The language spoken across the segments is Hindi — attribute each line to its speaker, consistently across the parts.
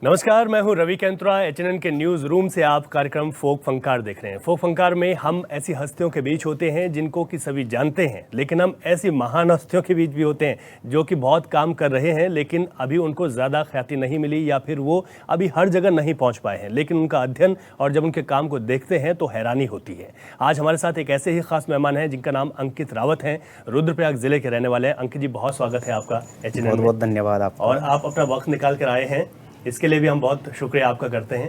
Speaker 1: नमस्कार, मैं हूं रवि कैंतुरा। एचएनएन के न्यूज़ रूम से आप कार्यक्रम फोक फंकार देख रहे हैं। फोक फंकार में हम ऐसी हस्तियों के बीच होते हैं जिनको कि सभी जानते हैं, लेकिन हम ऐसी महान हस्तियों के बीच भी होते हैं जो कि बहुत काम कर रहे हैं लेकिन अभी उनको ज़्यादा ख्याति नहीं मिली या फिर वो अभी हर जगह नहीं पहुँच पाए हैं। लेकिन उनका अध्ययन और जब उनके काम को देखते हैं तो हैरानी होती है। आज हमारे साथ एक ऐसे ही खास मेहमान हैं जिनका नाम अंकित रावत हैं, रुद्रप्रयाग जिले के रहने वाले हैं। अंकित जी, बहुत स्वागत है आपका एचएनएन में।
Speaker 2: बहुत बहुत धन्यवाद आपका।
Speaker 1: और आप अपना वक्त निकाल कर आए हैं, इसके लिए भी हम बहुत शुक्रिया आपका करते हैं।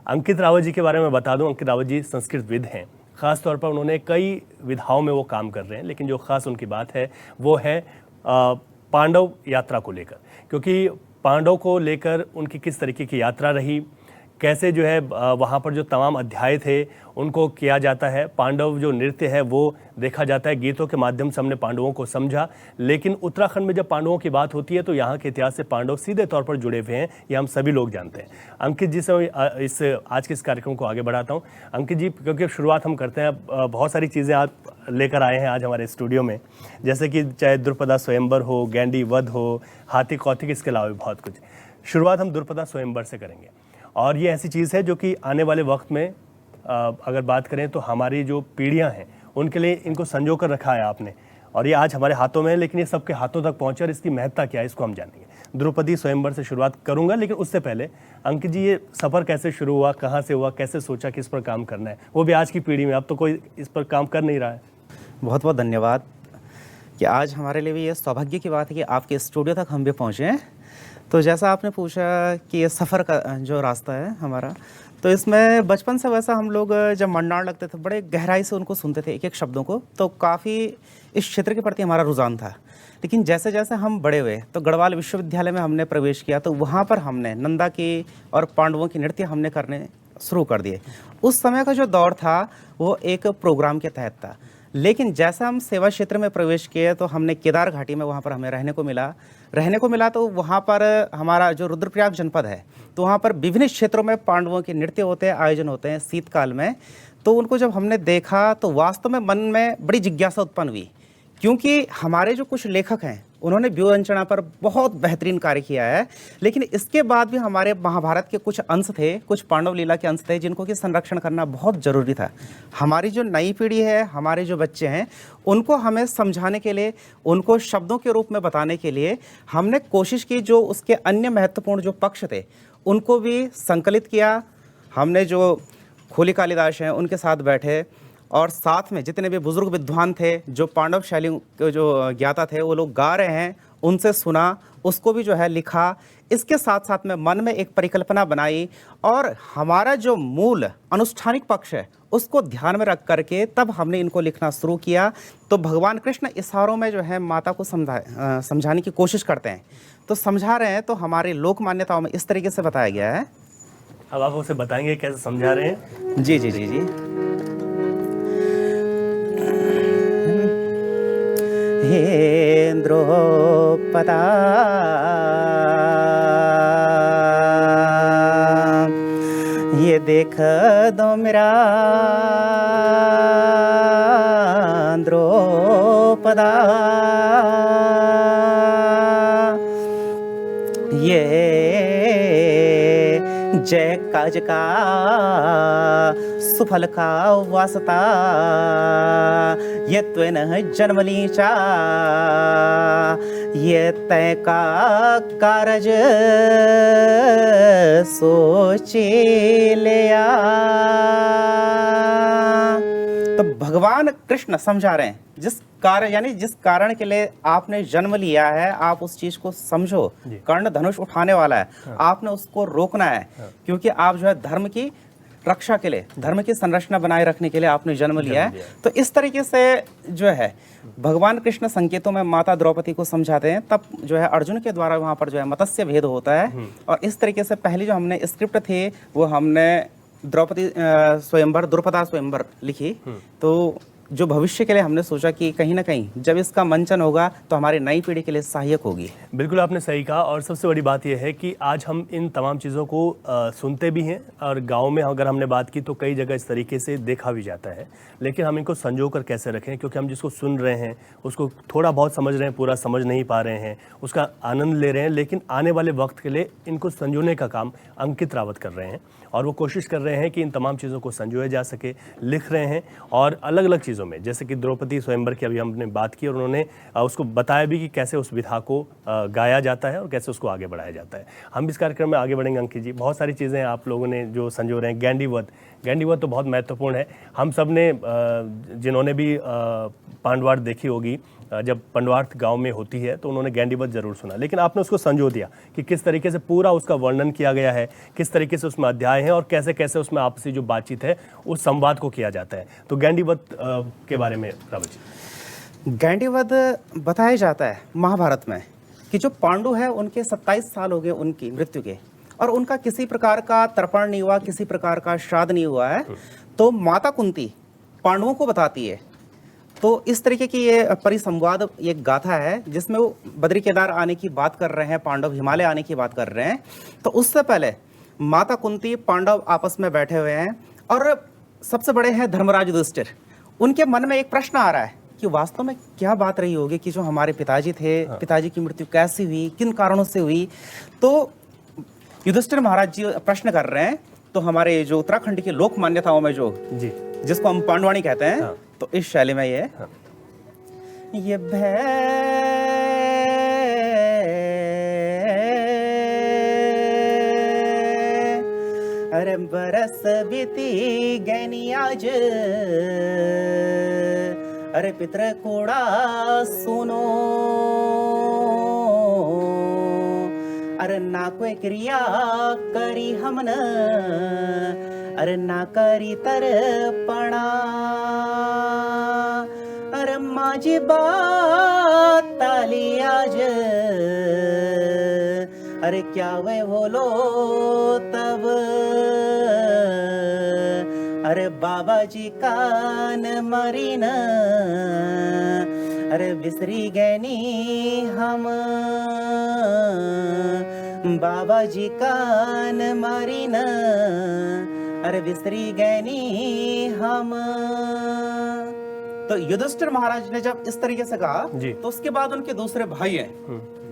Speaker 1: अंकित रावत जी के बारे में बता दूं, अंकित रावत जी संस्कृतविद हैं। ख़ास तौर पर उन्होंने कई विधाओं में वो काम कर रहे हैं, लेकिन जो ख़ास उनकी बात है वो है पांडव यात्रा को लेकर, क्योंकि पांडव को लेकर उनकी किस तरीके की यात्रा रही, कैसे जो है वहाँ पर जो तमाम अध्याय थे उनको किया जाता है, पांडव जो नृत्य है वो देखा जाता है। गीतों के माध्यम से हमने पांडवों को समझा। लेकिन उत्तराखंड में जब पांडवों की बात होती है तो यहाँ के इतिहास से पांडव सीधे तौर पर जुड़े हुए हैं, ये हम सभी लोग जानते हैं। अंकित जी से इस आज के इस कार्यक्रम को आगे बढ़ाता हूँ। अंकित जी, क्योंकि शुरुआत हम करते हैं, बहुत सारी चीज़ें आप लेकर आए हैं आज हमारे स्टूडियो में, जैसे कि चाहे द्रुपदा स्वयंवर हो, गैंडी वध हो, हाथी कौतिक, इसके अलावा भी बहुत कुछ। शुरुआत हम द्रुपदा स्वयंवर से करेंगे और ये ऐसी चीज़ है जो कि आने वाले वक्त में अगर बात करें तो हमारी जो पीढ़ियां हैं उनके लिए इनको संजो कर रखा है आपने, और ये आज हमारे हाथों में है, लेकिन ये सबके हाथों तक पहुंचे और इसकी महत्ता क्या है इसको हम जानेंगे। द्रौपदी स्वयंवर से शुरुआत करूंगा, लेकिन उससे पहले अंकित जी, ये सफ़र कैसे शुरू हुआ, कहाँ से हुआ, कैसे सोचा कि इस पर काम करना है, वो भी आज की पीढ़ी में? अब तो कोई इस पर काम कर नहीं रहा है।
Speaker 2: बहुत बहुत धन्यवाद कि आज हमारे लिए भी ये सौभाग्य की बात है कि आपके स्टूडियो तक हम भी पहुँचे हैं। तो जैसा आपने पूछा कि ये सफ़र का जो रास्ता है हमारा, तो इसमें बचपन से वैसा हम लोग जब मंडाण लगते थे बड़े गहराई से उनको सुनते थे एक एक शब्दों को, तो काफ़ी इस क्षेत्र के प्रति हमारा रुझान था। लेकिन जैसे जैसे हम बड़े हुए तो गढ़वाल विश्वविद्यालय में हमने प्रवेश किया, तो वहाँ पर हमने नंदा की और पांडवों की नृत्य हमने करने शुरू कर दिए। उस समय का जो दौर था वो एक प्रोग्राम के तहत था, लेकिन जैसा हम सेवा क्षेत्र में प्रवेश किए तो हमने केदार घाटी में वहाँ पर हमें रहने को मिला। तो वहाँ पर हमारा जो रुद्रप्रयाग जनपद है, तो वहाँ पर विभिन्न क्षेत्रों में पांडवों के नृत्य होते हैं, आयोजन होते हैं शीतकाल में। तो उनको जब हमने देखा तो वास्तव में मन में बड़ी जिज्ञासा उत्पन्न हुई, क्योंकि हमारे जो कुछ लेखक हैं उन्होंने व्यूह रचना पर बहुत बेहतरीन कार्य किया है, लेकिन इसके बाद भी हमारे महाभारत के कुछ अंश थे, कुछ पांडव लीला के अंश थे जिनको कि संरक्षण करना बहुत ज़रूरी था। हमारी जो नई पीढ़ी है, हमारे जो बच्चे हैं, उनको हमें समझाने के लिए, उनको शब्दों के रूप में बताने के लिए हमने कोशिश की। जो उसके अन्य महत्वपूर्ण जो पक्ष थे उनको भी संकलित किया। हमने जो खोली कालिदास हैं उनके साथ बैठे और साथ में जितने भी बुजुर्ग विद्वान थे, जो पांडव शैली के जो ज्ञाता थे, वो लोग गा रहे हैं, उनसे सुना, उसको भी जो है लिखा। इसके साथ साथ में मन में एक परिकल्पना बनाई और हमारा जो मूल अनुष्ठानिक पक्ष है उसको ध्यान में रख करके तब हमने इनको लिखना शुरू किया। तो भगवान कृष्ण इशारों में जो है माता को समझाने की कोशिश करते हैं, तो समझा रहे हैं। तो हमारे लोक मान्यताओं में इस तरीके से बताया गया है।
Speaker 1: अब आप उसे बताएंगे कैसे समझा रहे हैं?
Speaker 2: जी जी जी जी। हे द्रौपदा ये देख दो मेरा द्रौपदा, ये जय काज का सुफल का वास्ता, ये त्वेन जन्म लीचा, ये तय का कारज सोचे लिया। तो भगवान कृष्ण समझा रहे हैं जिस कारण, यानी जिस कारण के लिए आपने जन्म लिया है, आप उस चीज को समझो। कर्ण धनुष उठाने वाला है, आपने उसको रोकना है, क्योंकि आप जो है धर्म की रक्षा के लिए, धर्म की संरचना बनाए रखने के लिए आपने जन्म लिया है। तो इस तरीके से जो है भगवान कृष्ण संकेतों में माता द्रौपदी को समझाते हैं। तब जो है अर्जुन के द्वारा वहाँ पर जो है मत्स्य भेद होता है, और इस तरीके से पहली जो हमने स्क्रिप्ट थी वो हमने द्रौपदी स्वयंवर, द्रुपदा स्वयंवर लिखी। तो जो भविष्य के लिए हमने सोचा कि कहीं ना कहीं जब इसका मंचन होगा तो हमारी नई पीढ़ी के लिए सहायक होगी।
Speaker 1: बिल्कुल आपने सही कहा, और सबसे बड़ी बात यह है कि आज हम इन तमाम चीज़ों को सुनते भी हैं, और गांव में अगर हमने बात की तो कई जगह इस तरीके से देखा भी जाता है, लेकिन हम इनको संजो कर कैसे रखें, क्योंकि हम जिसको सुन रहे हैं उसको थोड़ा बहुत समझ रहे हैं, पूरा समझ नहीं पा रहे हैं, उसका आनंद ले रहे हैं, लेकिन आने वाले वक्त के लिए इनको संजोने का काम अंकित रावत कर रहे हैं, और वो कोशिश कर रहे हैं कि इन तमाम चीज़ों को संजोया जा सके, लिख रहे हैं, और अलग अलग चीज़ों में, जैसे कि द्रौपदी स्वयंवर की अभी हमने बात की, और उन्होंने उसको बताया भी कि कैसे उस विधा को गाया जाता है और कैसे उसको आगे बढ़ाया जाता है। हम इस कार्यक्रम में आगे बढ़ेंगे अंकित जी, बहुत सारी चीज़ें आप लोगों ने जो संजो रहे हैं। गैंडीवत तो बहुत महत्वपूर्ण है। हम सब ने जिन्होंने भी पांडवार्थ देखी होगी, जब पांडवार्थ गांव में होती है तो उन्होंने गैंडीवत जरूर सुना, लेकिन आपने उसको संजो दिया कि किस तरीके से पूरा उसका वर्णन किया गया है, किस तरीके से उसमें अध्याय हैं, और कैसे कैसे उसमें आपसी जो बातचीत है उस संवाद को किया जाता है। तो गैंडीवत के बारे में रावत जी।
Speaker 2: गैंडीवत बताया जाता है महाभारत में कि जो पांडु है उनके 27 साल हो गए उनकी मृत्यु के, और उनका किसी प्रकार का तर्पण नहीं हुआ, किसी प्रकार का श्राद्ध नहीं हुआ है। तो माता कुंती पांडवों को बताती है। तो इस तरीके की ये परिसंवाद ये गाथा है जिसमें वो बद्री केदार आने की बात कर रहे हैं, पांडव हिमालय आने की बात कर रहे हैं। तो उससे पहले माता कुंती पांडव आपस में बैठे हुए हैं, और सबसे बड़े हैं धर्मराज युधिष्ठिर। उनके मन में एक प्रश्न आ रहा है कि वास्तव में क्या बात रही होगी कि जो हमारे पिताजी थे, पिताजी की मृत्यु कैसी हुई, किन कारणों से हुई। तो युधिष्ठिर महाराज जी प्रश्न कर रहे हैं। तो हमारे जो उत्तराखंड की लोक मान्यताओं में जो
Speaker 1: जी,
Speaker 2: जिसको हम पांडवाणी कहते हैं, तो इस शैली में ये अरे बरस बीती गैनी आज, अरे पितर कोड़ा सुनो, अरे ना कोई क्रिया करी हमन, अरे ना करी तरपणा, अरे माझी बात ताली आज, अरे क्या वे बोलो तब, अरे बाबाजी कान मरीन, अरे बिसरी गैनी हम, बाबाजी कान मरीन, अरे बिसरी गैनी हम। तो युधिष्ठिर महाराज ने जब इस तरीके से कहा तो उसके बाद उनके दूसरे भाई हैं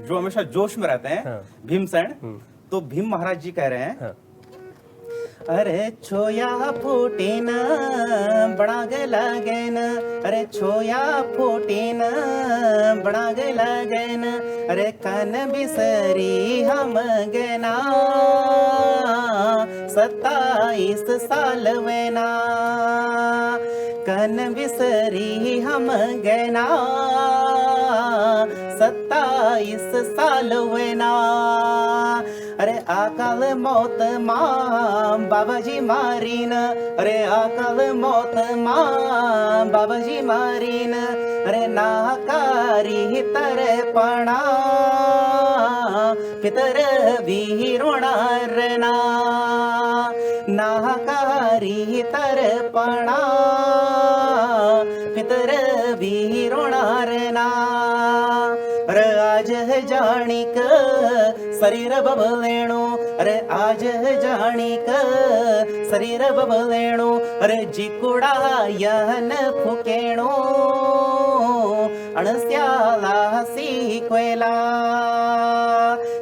Speaker 2: जो हमेशा जोश में रहते हैं, भीमसेन। तो भीम महाराज जी कह रहे हैं, अरे छोया फूटे न बड़ा गला गैन, अरे छोया फूटे न बड़ा गला गैन, अरे कन बिसरी हम गैना 27 साल वेना, कन बिसरी हम गैना 27 साल वेना, अरे अकाल मौत मां बाबाजी मारीन, अरे अकाल मौत मां बाबाजी मारीन, अरे नाकारी तरपणा पितर वीरोणारना, नाकारी तरपणा पितर वीरोणारना, अरे आज है जानिक शरीर बबलेणु, अरे आज है जानिक शरीर बबलेणु, अरे जिकुड़ा यहन फुकेणु अणस्याला सीक्वेला,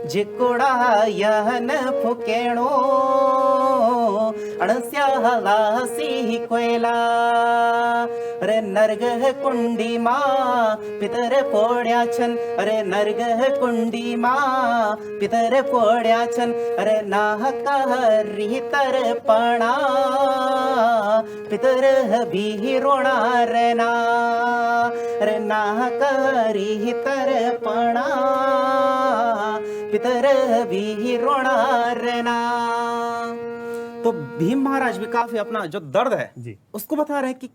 Speaker 2: जिकुड़ा यहन फुकेणु अणस्याला सीक्वेला, अरे नरगह कुंडी मां पितर पोड्या छन, अरे नरगह कुंडी मां पितर पोड्या छन, अरे नाहकारी तरपणा पितर वीरोणारना, अरे नाहकारी तरपणा पितर वीरोणारना। तो भीम महाराज भी काफी अपना जो दर्द है
Speaker 1: जी,
Speaker 2: उसको बता रहे हैं कि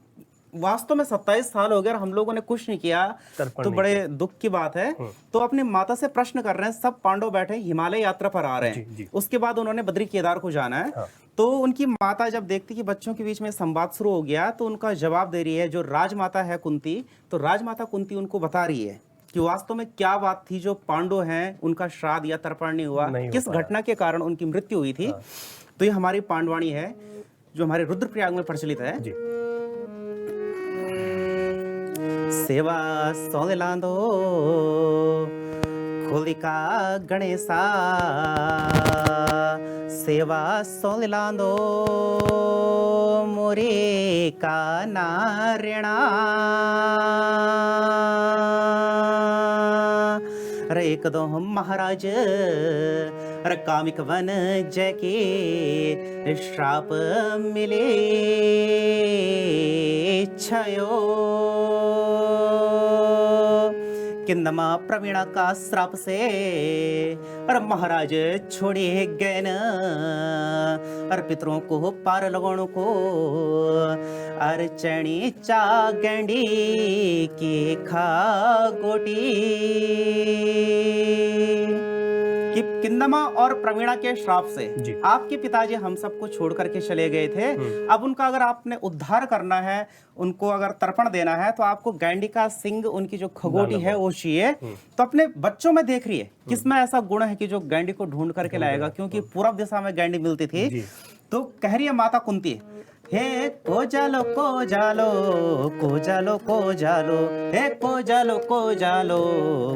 Speaker 2: वास्तव में 27 साल हो गए और हम लोगों ने कुछ नहीं किया,
Speaker 1: तर्पण
Speaker 2: तो
Speaker 1: नहीं
Speaker 2: बड़े दुख की बात है। तो अपनी माता से प्रश्न कर रहे हैं, सब पांडव बैठे हिमालय यात्रा पर आ रहे हैं।
Speaker 1: जी।
Speaker 2: उसके बाद उन्होंने बद्री केदार को जाना है।
Speaker 1: हाँ।
Speaker 2: तो उनकी माता जब देखती कि बच्चों के बीच में संवाद शुरू हो गया, तो उनका जवाब दे रही है जो राजमाता है कुंती। तो राजमाता कुंती उनको बता रही है कि वास्तव में क्या बात थी, जो पांडव हैं उनका श्राद्ध या तर्पण नहीं हुआ, किस घटना के कारण उनकी मृत्यु हुई थी। तो ये हमारी पांडवाणी है जो हमारे रुद्रप्रयाग में प्रचलित है।
Speaker 1: जी।
Speaker 2: सेवा सौंदे लांदो खोलिका गणेशा, सेवा सौंदे लांदो मोरे का नारायणा। अरे एक दो हम महाराज अरे कामिक वन जय के श्राप मिले छयो, किन्नमा प्रवीणा का श्राप से अरे महाराज छोड़े गए न, अरे पितरों को पार लगाने को अर्चनी चा गंडी की खा गोटी। कि किन्नमा और प्रवीणा के श्राप से आपके पिताजी हम सबको छोड़ करके चले गए थे। अब उनका अगर आपने उद्धार करना है, उनको अगर तर्पण देना है, तो आपको गैंडी का सिंग, उनकी जो खगोटी है वो चाहिए। तो अपने बच्चों में देख रही है किसमें ऐसा गुण है कि जो गैंडी को ढूंढ करके लाएगा, क्योंकि पूर्व दिशा में गैंडी मिलती थी। तो कह रही है माता कुंती, हे को जालो को जालो को जालो को जालो, हे को जालो को जालो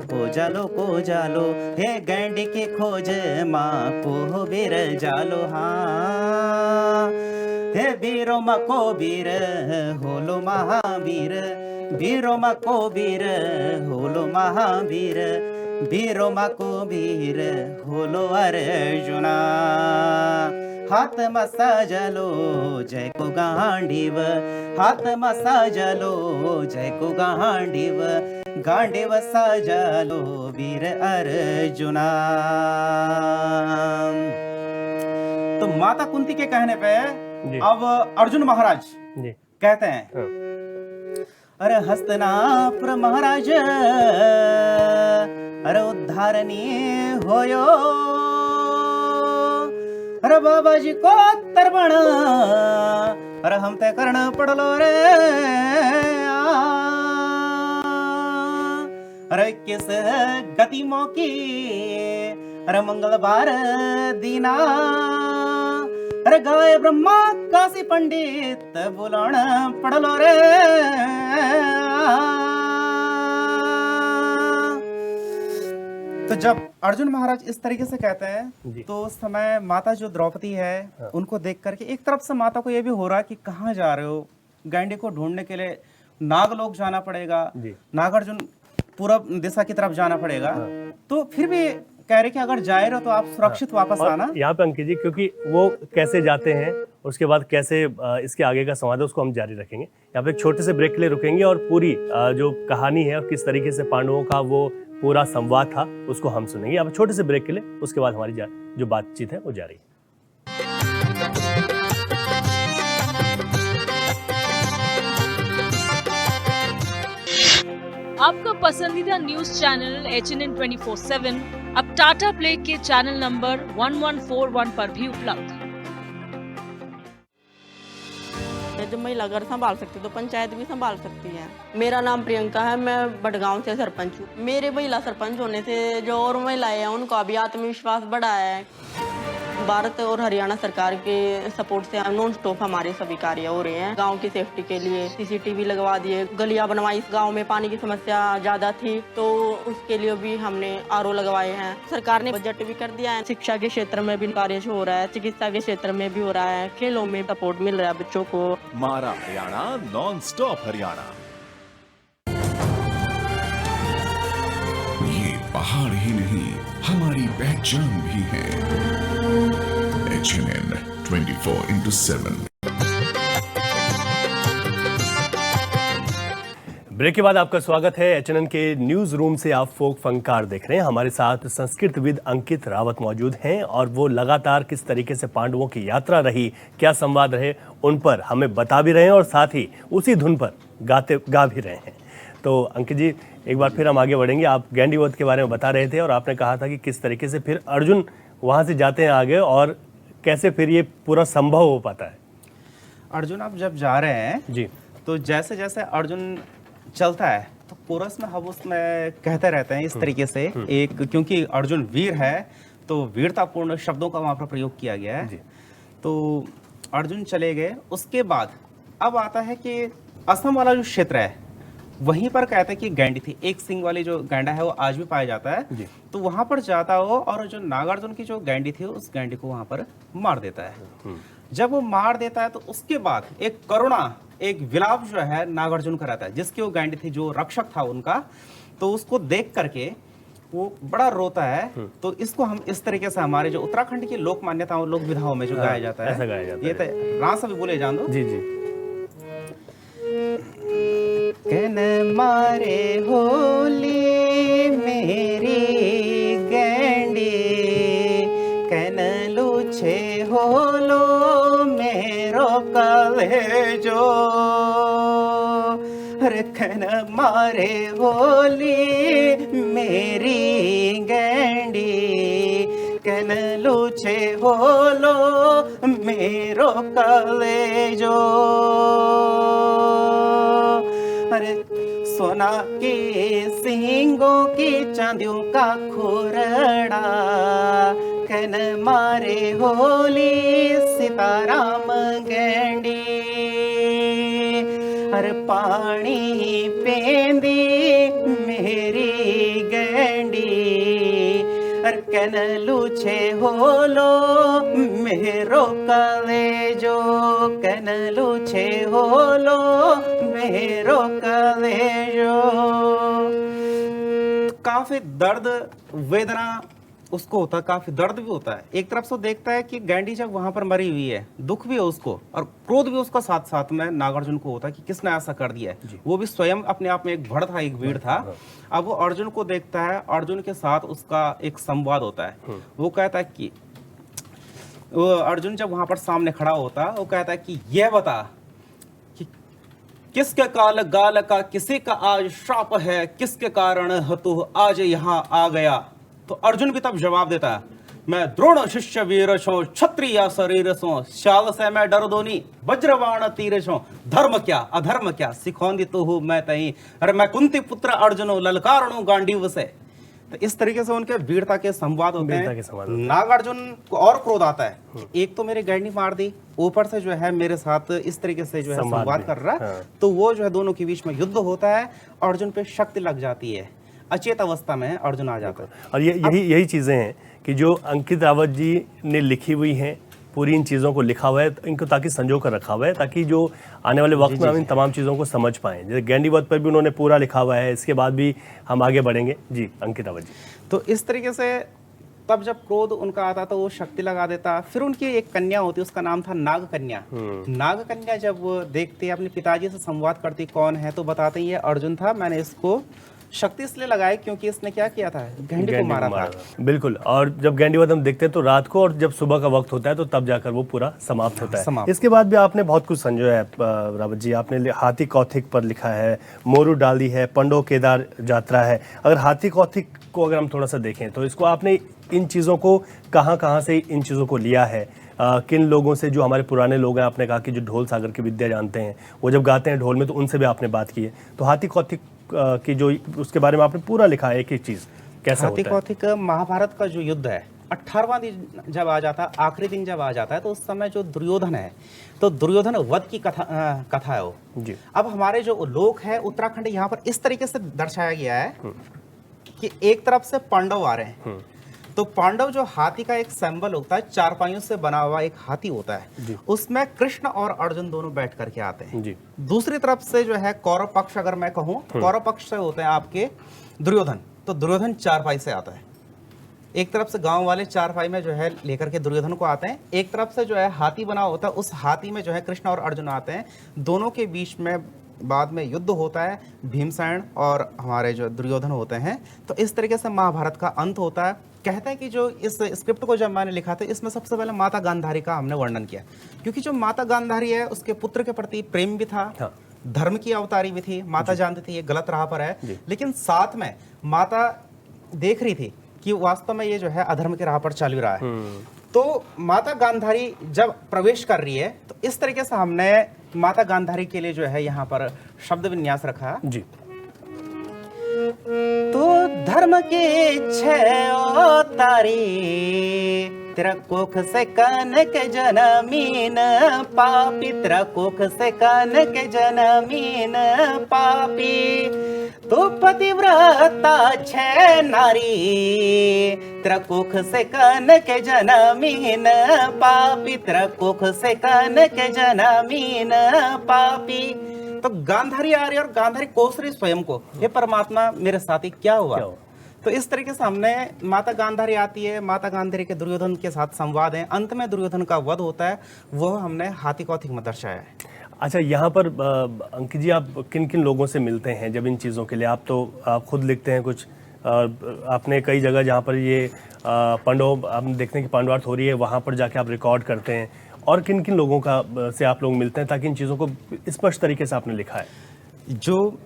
Speaker 2: को जालो को जालो, हे गैंडी के खोज माँ को बीर जालो। हाँ हे बीरो मा को बीर होलो महावीर, बीरो मा को बीर होलो महावीर, बीरो मा को बीर होलो अर्जुना। हाथ मसा जलो जय को गांडीव, हाथ मसा जलो जय को गांडीव, गांडीव सजलो वीर अर्जुना। तो माता कुंती के कहने पे अब अर्जुन महाराज कहते हैं, अरे हस्तनापुर महाराज अरे उद्धारनी होयो, अरे बाबा जी को तर्पण अरे हम ते करना पड़लो रे। अरे किस गति मौकी अरे मंगलवार दीना, अरे गाय ब्रह्मा काशी पंडित बुलाना पड़लो रे। तो जब अर्जुन महाराज इस तरीके से कहते हैं, तो उस समय माता जो द्रौपदी है उनको देख करके एक तरफ से माता को ये भी हो रहा है कि कहाँ जा रहे हो, गैंडी को ढूंढने के लिए नागलोक जाना पड़ेगा, नागार्जुन पूर्व दिशा की तरफ जाना पड़ेगा। तो फिर भी कह रहे कि अगर जाए रहो तो आप सुरक्षित वापस आना।
Speaker 1: यहाँ पे अंकित जी, क्योंकि वो कैसे जाते हैं, उसके बाद कैसे इसके आगे का संवाद है उसको हम जारी रखेंगे। यहाँ पे एक छोटे से ब्रेक के लिए रुकेंगे और पूरी जो कहानी है और किस तरीके से पांडवों का वो पूरा संवाद था उसको हम सुनेंगे। अब छोटे से ब्रेक के लिए, उसके बाद हमारी जो बातचीत है वो जारी है।
Speaker 3: आपका पसंदीदा न्यूज चैनल HNN 24/7 अब टाटा प्ले के चैनल नंबर 1141 पर भी उपलब्ध है।
Speaker 4: जब महिला घर संभाल सकती तो पंचायत भी संभाल सकती है। मेरा नाम प्रियंका है, मैं बड़गांव से सरपंच हूँ। मेरे महिला सरपंच होने से जो और महिलाएं हैं उनका भी आत्मविश्वास बढ़ा है। भारत और हरियाणा सरकार के सपोर्ट से नॉन स्टॉप हमारे सभी कार्य हो रहे हैं। गांव की सेफ्टी के लिए CCTV लगवा दिए, गलियां बनवाई। इस गांव में पानी की समस्या ज्यादा थी तो उसके लिए भी हमने RO लगवाए हैं। सरकार ने बजट भी कर दिया है। शिक्षा के क्षेत्र में भी कार्य हो रहा है, चिकित्सा के क्षेत्र में भी हो रहा है, खेलों में सपोर्ट मिल रहा है बच्चों को।
Speaker 5: मारा हरियाणा, नॉन स्टॉप हरियाणा।
Speaker 6: ये पहाड़ ही नहीं, हमारी पहचान भी है। HNN 24/7।
Speaker 1: ब्रेक के बाद आपका स्वागत है। एचएनएन के न्यूज रूम से आप फोक फंकार देख रहे हैं। हमारे साथ संस्कृतविद अंकित रावत मौजूद हैं और वो लगातार किस तरीके से पांडवों की यात्रा रही, क्या संवाद रहे, उन पर हमें बता भी रहे हैं और साथ ही उसी धुन पर गा भी रहे हैं। तो अंकित जी, एक बार फिर हम आगे बढ़ेंगे। आप गैंडीवध के बारे में बता रहे थे और आपने कहा था कि किस तरीके से फिर अर्जुन वहाँ से जाते हैं आगे और कैसे फिर ये पूरा संभव हो पाता है।
Speaker 2: अर्जुन आप जब जा रहे हैं
Speaker 1: जी,
Speaker 2: तो जैसे जैसे अर्जुन चलता है तो कोरस में हम उसमें कहते रहते हैं इस तरीके से, एक क्योंकि अर्जुन वीर है तो वीरतापूर्ण शब्दों का वहाँ पर प्रयोग किया गया है। तो अर्जुन चले गए, उसके बाद अब आता है कि असम वाला जो क्षेत्र है वहीं पर कहते हैं कि गैंडी थी, एक सिंग वाली जो गैंडा है वो आज भी पाया जाता है। तो वहां पर जाता हो और जो नागार्जुन की जो गैंडी थी उस गैंडी को वहां पर मार देता है। जब वो मार देता है तो उसके बाद एक करुणा, एक विलाप जो है नागार्जुन का रहता है, जिसकी वो गैंडी थी, जो रक्षक था उनका, तो उसको देख करके वो बड़ा रोता है। तो इसको हम इस तरीके से हमारे जो उत्तराखंड की लोक मान्यताओं, लोक विधाओं में जो गाया जाता है,
Speaker 1: ऐसा गाया जाता
Speaker 2: ये तो रास भी बोले जान दो।
Speaker 1: जी जी।
Speaker 2: कन मारे होली मेरी गैंडी, कन लूछे होलो मेरो कलेजो, हर कन मारे होली मेरी गैंडी, कन लूछे होलो मेरो कलेजो, अरे सोना के सिंगों की चांदियों का खुरड़ा, कन मारे होली सीताराम गैंडी, हर पानी पेंदी मेरी गैंडी, हर कन लूछे होलो मेरो कलेजो, कन लूछे होलो मेरो कलेजो। काफी दर्द वेदना उसको होता है, काफी दर्द भी होता है। एक तरफ से देखता है कि गैंडी जब वहां पर मरी हुई है, दुख भी है उसको और क्रोध भी उसका साथ साथ में नागार्जुन को होता है कि किसने ऐसा कर दिया है। वो भी स्वयं अपने आप में एक भड़ था, एक वीर था। अब वो अर्जुन को देखता है, अर्जुन के साथ उसका एक संवाद होता है। वो कहता है कि वो अर्जुन जब वहां पर सामने खड़ा होता है, वो कहता है कि यह बता कि किसके काल गाल का किसी का आज श्राप है, किसके कारण तू आज यहाँ आ गया। तो अर्जुन भी तब जवाब देता है, मैं द्रोण शिष्य वीर छो, क्षत्रिय शरीर सो, शाल से मैं डर दोनी, वज्रवाण तीर छो, धर्म क्या अधर्म क्या सिखौंदी तो हूँ मैं तही, अरे मैं कुंती पुत्र अर्जुनो ललकारणो गांडीव से। तो इस तरीके से उनके वीरता के संवाद होते हैं। नागार्जुन को और क्रोध आता है कि एक तो मेरी गैंडी मार दी, ऊपर से जो है मेरे साथ इस तरीके से जो है संवाद कर रहा है। तो वो जो है दोनों के बीच में युद्ध होता है, अर्जुन पे शक्ति लग जाती है, अचेत अवस्था में अर्जुन आ जाता है।
Speaker 1: और यही चीज़ें हैं कि जो अंकित रावत जी ने लिखी हुई हैं, पूरी इन चीज़ों को लिखा हुआ है, इनको ताकि संजो कर रखा हुआ है, ताकि जो आने वाले वक्त में हम इन तमाम चीज़ों को समझ पाएं। जैसे गैंडीवध पर भी उन्होंने पूरा लिखा हुआ है, इसके बाद भी हम आगे बढ़ेंगे। जी अंकित रावत जी।
Speaker 2: तो इस तरीके से तब जब क्रोध उनका आता तो वो शक्ति लगा देता। फिर उनकी एक कन्या होती, उसका नाम था नाग कन्या। नाग कन्या जब वो देखती, अपने पिताजी से संवाद करती कौन है, तो बताते ये अर्जुन था, मैंने इसको शक्ति इसलिए लगाई क्योंकि इसने क्या किया था, गैंडी को मारा था।
Speaker 1: बिल्कुल। और जब गैंडीवध हम देखते हैं तो रात को, और जब सुबह का वक्त होता है तो तब जाकर वो पूरा समाप्त होता है। इसके बाद भी आपने बहुत कुछ संजोया है रावत जी। आपने हाथी कौथिक पर लिखा है, मोरू डाली है, पंडो केदार यात्रा है। अगर हाथी कौथिक को अगर हम थोड़ा सा देखें तो इसको आपने इन चीज़ों को कहाँ से इन चीज़ों को लिया है, किन लोगों से, जो हमारे पुराने लोग हैं, आपने कहा कि जो ढोल सागर की विद्या जानते हैं, वो जब गाते हैं ढोल में तो उनसे भी आपने बात की है। तो हाथी कौथिक की जो उसके बारे में आपने पूरा लिखा है, एक एक चीज़ कैसा
Speaker 2: हाथी कौथिक महाभारत का जो युद्ध है, 18वां दिन जब आ जाता है, आखिरी दिन जब आ जाता है, तो उस समय जो दुर्योधन है, तो दुर्योधन वध की कथा है वो जी। अब हमारे जो लोग हैं उत्तराखंड, यहाँ पर इस तरीके से दर्शाया गया है कि एक तरफ से पांडव आ रहे हैं, तो पांडव जो हाथी का एक सिंबल होता है, चारपाइयों से बना हुआ एक हाथी होता है, उसमें कृष्ण और अर्जुन दोनों बैठ करके आते हैं जी। दूसरी तरफ से जो है कौरव पक्ष, अगर मैं कहूँ कौरव पक्ष से होते हैं आपके दुर्योधन, तो दुर्योधन चारपाई से आता है। एक तरफ से गांव वाले चारपाई में जो है लेकर के दुर्योधन को आते हैं, एक तरफ से जो है हाथी बना होता है, उस हाथी में जो है कृष्ण और अर्जुन आते हैं। दोनों के बीच में बाद में युद्ध होता है, भीमसेन और हमारे जो दुर्योधन होते हैं, तो इस तरीके से महाभारत का अंत होता है। कहते हैं कि जो इस स्क्रिप्ट को जब मैंने लिखा था, इसमें सबसे पहले माता गांधारी का हमने वर्णन किया, क्योंकि जो माता गांधारी है उसके पुत्र के प्रति प्रेम भी था,
Speaker 1: हाँ।
Speaker 2: धर्म की अवतारी भी थी। माता जानती थी ये गलत राह पर है, लेकिन साथ में माता देख रही थी कि वास्तव में ये जो है अधर्म की राह पर चल भी रहा है। तो माता गांधारी जब प्रवेश कर रही है, तो इस तरीके से हमने माता गांधारी के लिए जो है यहाँ पर शब्द विन्यास रखा
Speaker 1: जी।
Speaker 2: तो धर्म की छे ओ तारी, तेरा कोख से कनक जनमीन पापी, तेरा कोख से कनक जनमीन पापी, तो पतिव्रता छे नारी, तेरा कोख से कनक जनमीन पापी, तेरा कोख से कनक जनमीन पापी। तो गांधारी आ रही और गांधारी कोस रही स्वयं को, ये परमात्मा मेरे साथी क्या हुआ? तो इस तरीके से हमने माता गांधारी आती है, माता गांधारी के दुर्योधन के साथ संवाद है, अंत में दुर्योधन का वध होता है, वो हमने हाथी कौथिक में दर्शाया है।
Speaker 1: अच्छा, यहाँ पर अंकित जी, आप किन किन लोगों से मिलते हैं जब इन चीज़ों के लिए? आप तो आप खुद लिखते हैं कुछ, आपने कई जगह जहाँ पर ये पांडव, हम देखते हैं कि पांडवार्थ हो रही है, वहाँ पर जाके आप रिकॉर्ड करते हैं, और किन किन लोगों का से आप लोग मिलते हैं ताकि इन चीज़ों को स्पष्ट तरीके से आपने लिखा है?
Speaker 2: जो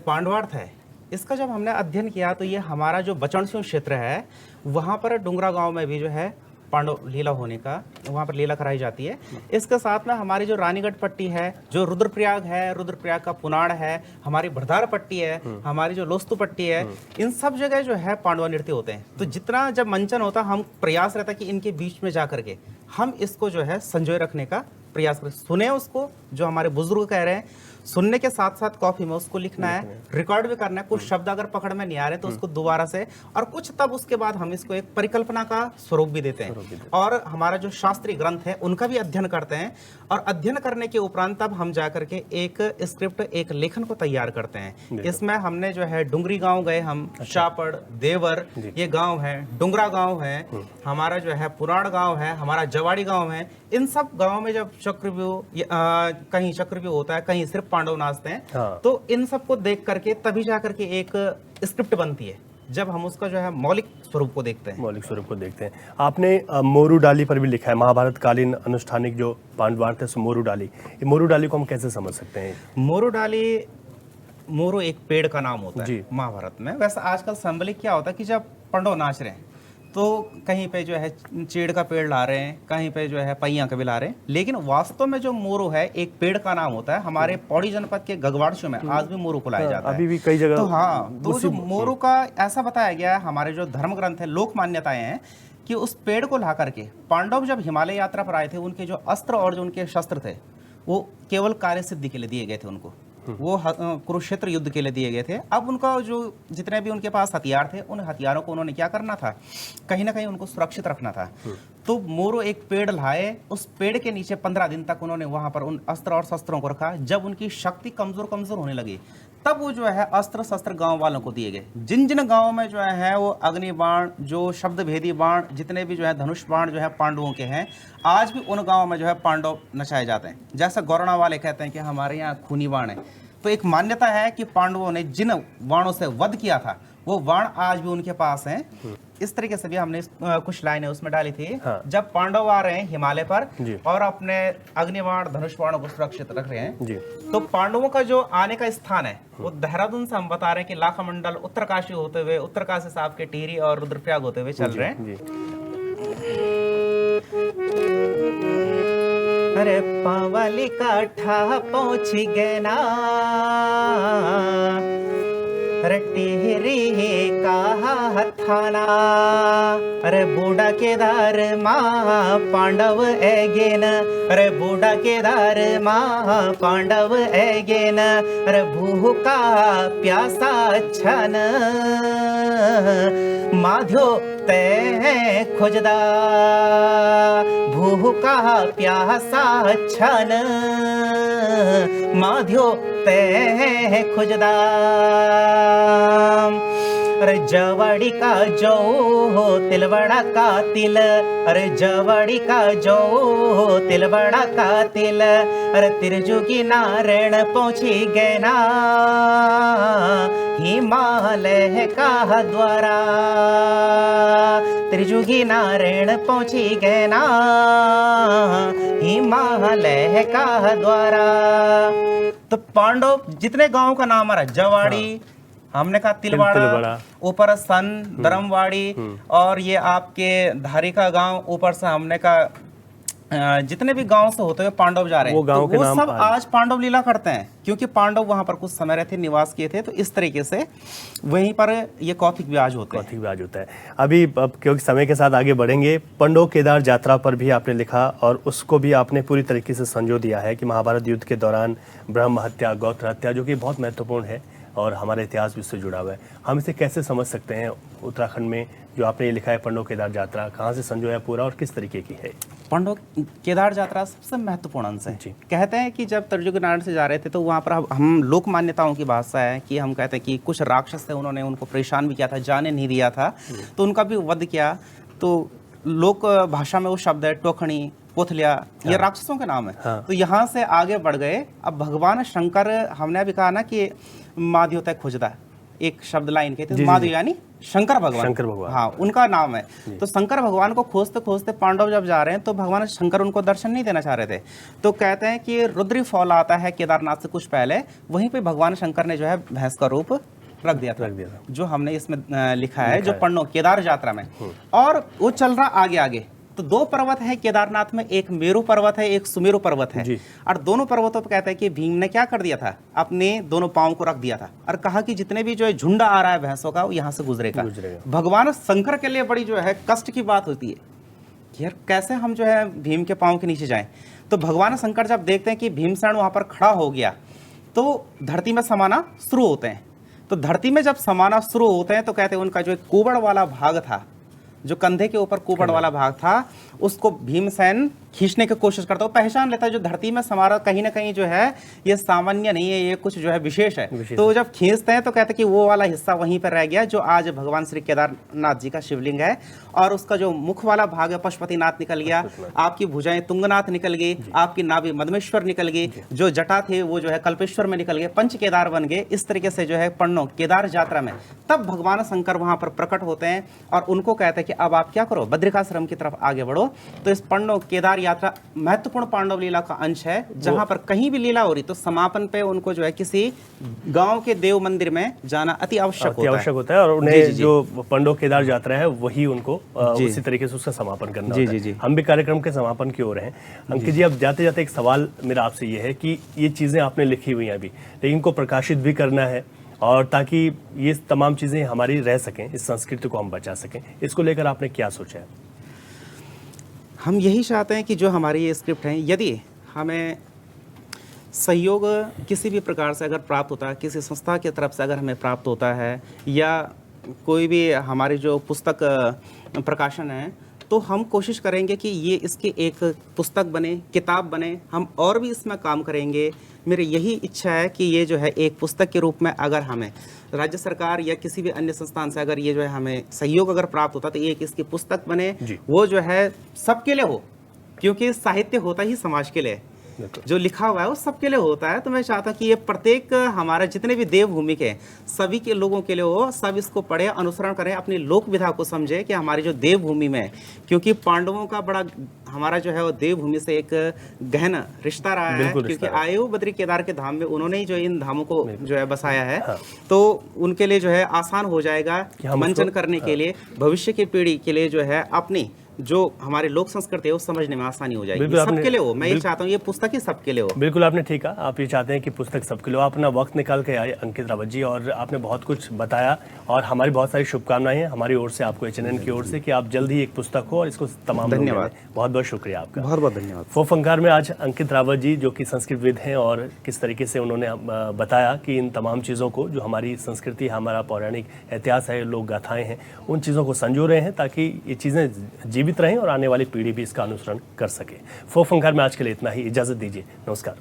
Speaker 2: पांडवार्थ है, इसका जब हमने अध्ययन किया तो ये हमारा जो बचनसिंह क्षेत्र है, वहाँ पर डुंगरा गांव में भी जो है पांडव लीला होने का, वहाँ पर लीला कराई जाती है। इसके साथ में हमारी जो रानीगढ़ पट्टी है, जो रुद्रप्रयाग है, रुद्रप्रयाग का पुनाड़ है, हमारी भरधार पट्टी है, हमारी जो लोस्तु पट्टी है, इन सब जगह जो है पांडवा नृत्य होते हैं। तो जितना जब मंचन होता, हम प्रयास रहता कि इनके बीच में जा करके हम इसको जो है संजोए रखने का प्रयास करें, सुने उसको, जो हमारे बुजुर्ग कह रहे हैं, सुनने के साथ साथ कॉपी में उसको लिखना है, रिकॉर्ड भी करना है। कुछ शब्द अगर पकड़ में नहीं आ रहे तो उसको दोबारा से, और कुछ तब उसके बाद हम इसको एक परिकल्पना का स्वरूप भी देते हैं, और हमारा जो शास्त्रीय ग्रंथ है उनका भी अध्ययन करते हैं, और अध्ययन करने के उपरांत तब हम जा करके एक स्क्रिप्ट, एक लेखन को तैयार करते हैं। इसमें हमने जो है डुंगरी गांव गए हम, शापड़, देवर ये गांव है, डुंगरा गांव है, हमारा जो है पुराण गांव है, हमारा जवाड़ी गांव है। इन सब गांव में जब चक्रव्यूह, कहीं चक्रव्यूह होता है, कहीं सिर्फ पांडव नाचते हैं,
Speaker 1: हाँ।
Speaker 2: तो इन सबको देख करके तभी जा करके एक स्क्रिप्ट बनती है, जब हम उसका जो है मौलिक स्वरूप को देखते हैं।
Speaker 1: मौलिक स्वरूप को देखते हैं। आपने मोरू डाली पर भी लिखा है, महाभारत कालीन अनुष्ठानिक जो पांडवार्थ है, मोरू डाली। ये मोरू डाली को हम कैसे समझ सकते हैं?
Speaker 2: मोरू डाली, मोरू एक पेड़ का नाम होता
Speaker 1: जी।
Speaker 2: है महाभारत में। वैसे आजकल सिंबलिक क्या होता है कि जब पांडव नाच रहे हैं तो कहीं पे जो है चीड़ का पेड़ ला रहे हैं, कहीं पे जो है पैया का भी ला रहे हैं, लेकिन वास्तव में जो मोरू है एक पेड़ का नाम होता है। हमारे पौड़ी जनपद के गगवाड़ियों में आज भी मोरू को लाया जाता है,
Speaker 1: अभी भी कई जगह।
Speaker 2: तो हाँ, तो जो मोरू का ऐसा बताया गया है, हमारे जो धर्म ग्रंथ है, लोक मान्यताएं हैं कि उस पेड़ को ला करके पांडव जब हिमालय यात्रा पर आए थे, उनके जो अस्त्र और जो उनके शस्त्र थे वो केवल कार्य सिद्धि के लिए दिए गए थे उनको, वो कुरुक्षेत्र युद्ध के लिए दिए गए थे। अब उनका जो जितने भी उनके पास हथियार थे, उन हथियारों को उन्होंने क्या करना था, कहीं ना कहीं उनको सुरक्षित रखना था। तो मोरू एक पेड़ लाए, उस पेड़ के नीचे 15 दिन तक उन्होंने वहां पर उन अस्त्र और शस्त्रों को रखा। जब उनकी शक्ति कमजोर होने लगी, तब वो जो है अस्त्र शस्त्र गांव वालों को दिए गए। जिन जिन गांवों में जो है वो अग्नि बाण, जो शब्द भेदी बाण, जितने भी जो है धनुष बाण जो है पांडवों के हैं, आज भी उन गांवों में जो है पांडव नचाए जाते हैं। जैसा गौरणा वाले कहते हैं कि हमारे यहाँ खूनी बाण है, तो एक मान्यता है कि पांडवों ने जिन बाणों से वध किया था वो बाण आज भी उनके पास हैं। इस तरीके से भी हमने कुछ लाइनें उसमें डाली थी।
Speaker 1: हाँ।
Speaker 2: जब पांडव आ रहे हैं हिमालय पर
Speaker 1: जी।
Speaker 2: और अपने अग्निबाण धनुष बाणों को सुरक्षित रख रहे हैं
Speaker 1: जी।
Speaker 2: तो पांडवों का जो आने का स्थान है वो देहरादून से हम बता रहे हैं कि लाखा मंडल उत्तरकाशी होते हुए, उत्तरकाशी से आपके टिहरी और रुद्रप्रयाग होते हुए चल रहे हैं।
Speaker 1: जी।
Speaker 2: अरे पावाली काठा पहुंच गए ना, अरे टिहरी का हथाना, अरे बूढ़ा केदार माँ पांडव एगेन, अरे बूढ़ा केदार माँ पांडव एगेन, अरे भूखा प्यासा छन माध्यो ते खोजदा, भूखा प्यासा छन माध्यो ते खोजदा। अरे जवाड़ी का जो हो तिलवड़ा का तिल, अरे जवाड़ी का जो हो तिलवड़ा का तिल, अरे तिरजुगी नारायण पहुंची गए ना हिमालय का द्वारा, त्रिजुगी नारायण पहुंची गए ना हिमालय का द्वारा। तो पांडव जितने गांव का नाम आ रहा है, जवाड़ी, हमने कहा तिलवाड़ा, ऊपर सन धर्मवाड़ी, और ये आपके धारी का गांव, ऊपर से हमने कहा जितने भी गांव से होते हुए पांडव जा रहे हैं,
Speaker 1: गांव
Speaker 2: तो
Speaker 1: के
Speaker 2: वो
Speaker 1: नाम
Speaker 2: सब आज पांडव लीला करते हैं, क्योंकि पांडव वहां पर कुछ समय रहते, निवास किए थे। तो इस तरीके से वहीं पर ये कौथिक ब्याज होते हैं।
Speaker 1: कौथिक ब्याज होता है। अभी अब क्योंकि समय के साथ आगे बढ़ेंगे, पंडो केदार यात्रा पर भी आपने लिखा और उसको भी आपने पूरी तरीके से संजो दिया है कि महाभारत युद्ध के दौरान ब्रह्म हत्या, गौत्र हत्या, जो कि बहुत महत्वपूर्ण है और हमारे इतिहास भी इससे जुड़ा हुआ है। हम इसे कैसे समझ सकते हैं उत्तराखंड में जो आपने ये लिखा है पंडो केदार यात्रा, कहाँ से संजोया पूरा और किस तरीके की है?
Speaker 2: पंडो केदार यात्रा सबसे महत्वपूर्ण अंश है। कहते हैं कि जब त्रिजुगी नारायण से जा रहे थे तो वहाँ पर हम लोक मान्यताओं की भाषा है कि हम कहते हैं कि कुछ राक्षस थे, उन्होंने उनको परेशान भी किया था, जाने नहीं दिया था, तो उनका भी वध किया। तो लोक भाषा में वो शब्द है टोखणी, पोथलिया, ये राक्षसों के नाम है। तो यहाँ से आगे बढ़ गए। अब भगवान शंकर, हमने अभी कहा ना कि माधव तक खोजदा, एक शब्द लाइन कहते हैं माधव यानी शंकर भगवान, हाँ उनका नाम है। तो शंकर भगवान को खोजते खोजते पांडव जब जा रहे हैं तो भगवान शंकर उनको दर्शन नहीं देना चाह रहे थे। तो कहते हैं कि रुद्री फॉल आता है केदारनाथ से कुछ पहले, वहीं पे भगवान शंकर ने जो है भैंस का रूप रख दिया था, जो हमने इसमें लिखा है जो पंडो केदार यात्रा में। और वो चल रहा आगे आगे, तो दो पर्वत है केदारनाथ में, एक मेरु पर्वत है, एक सुमेरु पर्वत है। और दोनों पर्वतों पर कहते हैं कि भीम ने क्या कर दिया था, अपने दोनों पांव को रख दिया था और कहा कि जितने भी जो है झुंडा आ रहा है भैंसों का वो यहाँ से गुजरेगा। भगवान शंकर के लिए बड़ी जो है कष्ट की बात होती है कि यार कैसे हम जो है भीम के पांव के नीचे जाएं। तो भगवान शंकर जब देखते हैं कि भीमसेन वहां पर खड़ा हो गया तो धरती में समाना शुरू होते हैं। तो धरती में जब समाना शुरू होते हैं तो कहते हैं उनका जो एक कुबड़ वाला भाग था, जो कंधे के ऊपर कुबड़ वाला भाग था, उसको भीमसेन खींचने की कोशिश करता है। पहचान लेता है जो धरती में समारा कहीं ना कहीं जो है ये सामान्य नहीं है, ये कुछ जो है विशेष है। तो जब खींचते हैं तो कहते हैं कि वो वाला हिस्सा वहीं पर रह गया जो आज भगवान श्री केदारनाथ जी का शिवलिंग है। और उसका जो मुख वाला भाग है पशुपतिनाथ निकल गया, आपकी भुजाएं तुंगनाथ निकल गई, आपकी नाभि मदमेश्वर निकल गई, जो जटा थे वो जो है कल्पेश्वर में निकल गए, पंच केदार बन गए। इस तरीके से जो है पंडो केदार यात्रा में तब भगवान शंकर वहां पर प्रकट होते हैं और उनको कहते हैं कि अब आप क्या करो, बद्रिकाश्रम की तरफ आगे बढ़ो। तो इस पंडो केदार यात्रा महत्वपूर्ण पांडव लीला का अंश है, जहां पर कहीं भी लीला हो रही तो समापन पे उनको जो है किसी गांव के देव मंदिर में जाना अति आवश्यक होता है।
Speaker 1: और उन्हें जो पंडो केदार यात्रा है वही उनको उसी तरीके से उसका समापन करना होता है। हम भी कार्यक्रम के समापन की ओर हैं। अंकित जी, अब जाते जाते एक सवाल मेरा आपसे ये है कि ये चीजें आपने लिखी हुई हैं अभी, लेकिन इनको प्रकाशित भी करना है और ताकि ये तमाम चीजें हमारी रह सकें, इस संस्कृति को हम बचा सकें, इसको लेकर आपने क्या सोचा है?
Speaker 2: हम यही चाहते हैं कि जो हमारी ये स्क्रिप्ट है, यदि हमें सहयोग किसी भी प्रकार से अगर प्राप्त होता है, किसी संस्था की तरफ से अगर हमें प्राप्त होता है, या कोई भी हमारी जो पुस्तक प्रकाशन है, तो हम कोशिश करेंगे कि ये इसकी एक पुस्तक बने, किताब बने, हम और भी इसमें काम करेंगे। मेरी यही इच्छा है कि ये जो है एक पुस्तक के रूप में अगर हमें राज्य सरकार या किसी भी अन्य संस्थान से अगर ये जो है हमें सहयोग अगर प्राप्त होता तो एक इसकी पुस्तक बने, वो जो है सबके लिए हो, क्योंकि साहित्य होता ही समाज के लिए, जो लिखा हुआ है वो सबके लिए होता है। तो मैं चाहता हूँ कि ये प्रत्येक हमारे जितने भी देवभूमि के सभी के लोगों के लिए हो, सब इसको पढ़े, अनुसरण करें, अपनी लोक विधा को समझे कि हमारी जो देवभूमि में, क्योंकि पांडवों का बड़ा हमारा जो है वो देवभूमि से एक गहन रिश्ता रहा है, क्योंकि आए वो बद्री केदार के धाम में, उन्होंने ही जो इन धामों को जो है बसाया है। तो उनके लिए जो है आसान हो जाएगा मंचन करने के लिए, भविष्य की पीढ़ी के लिए जो है अपनी जो हमारे लोक संस्कृति है वो समझने में आसानी हो जाएगी। सबके लिए हो, मैं ये चाहता हूँ ये पुस्तक ही सबके लिए हो।
Speaker 1: बिल्कुल आपने ठीक कहा, आप ये चाहते हैं कि पुस्तक सबके लिए हो। आप अपना वक्त निकाल के आए अंकित रावत जी, और आपने बहुत कुछ बताया और हमारी बहुत सारी शुभकामनाएं हैं हमारी ओर से आपको, HNN की ओर से, कि आप जल्द ही एक पुस्तक हो और इसको तमाम।
Speaker 2: धन्यवाद,
Speaker 1: बहुत बहुत शुक्रिया आपका,
Speaker 2: बहुत बहुत धन्यवाद।
Speaker 1: फोफंकार में आज अंकित रावत जी, जो कि संस्कृतविद हैं, और किस तरीके से उन्होंने बताया कि इन तमाम चीज़ों को, जो हमारी संस्कृति, हमारा पौराणिक इतिहास है, लोक गाथाएं हैं, उन चीज़ों को संजो रहे हैं ताकि ये चीज़ें जीवित रहें और आने वाली पीढ़ी भी इसका अनुसरण कर सके। फोफंकार में आज के लिए इतना ही, इजाज़त दीजिए, नमस्कार।